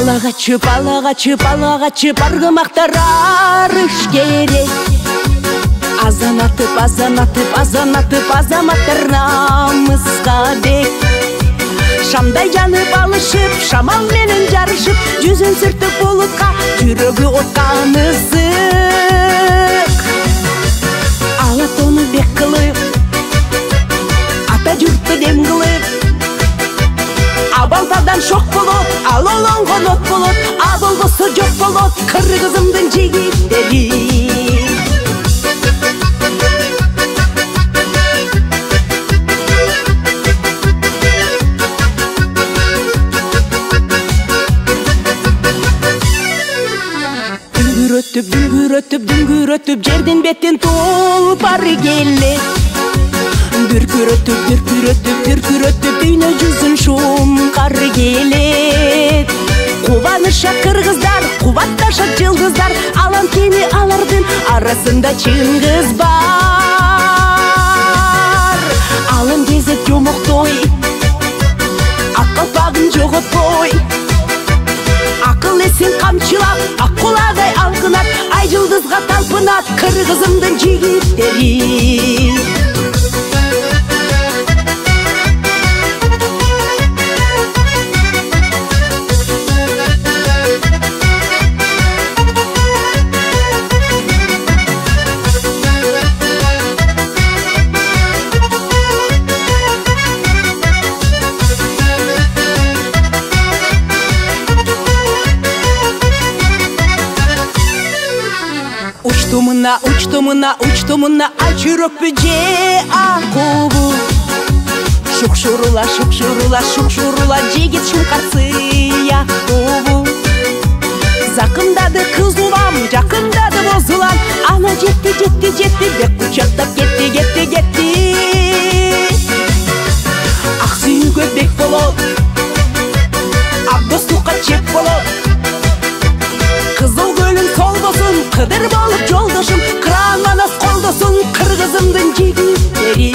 Алағачып арғымақтар арыш керек. Азанатып азаматтар намысқа бек. Шамдай жанып алышып, шамал менен жарышып, жүзін сүртіп болутқа, жүрегі отқа мысық. Алатоны бек қылып, ата жұртты дем қылып, абалтардан шоқ болот, ал олонғон от болот, абылғысы жоқ болот, қырғызымдың жигиттери. Дүңгүрөтүп жердин беттен толпар келет. Дүркүрөтүп дүйнө жүзүн шумкар келет. Кубаныша кыргыздар, кубатташат жылдыздар, алам кени алардын арасында чыңгыз бар. Алым кезет жомоктой, ак калпагын жоготпой, акыл эсин камчылап, ак кулагай алкынат, ай жылдызга талпынат кыргызымдын жигиттери. Учтумуна, ай чүрөкпү же акубу. Шукшурула, жигит шумкарсы якубу. Закындады кыз улам, жакындады боз улам, ана жетти, бек кучактап кетти. Ак сүйүүгө бек болот, абдостукка чеп болот. Кызыл көлүн солдосун, кыдыр болуп жолдошум, кран манас колдосун кыргызымдын жигиттери.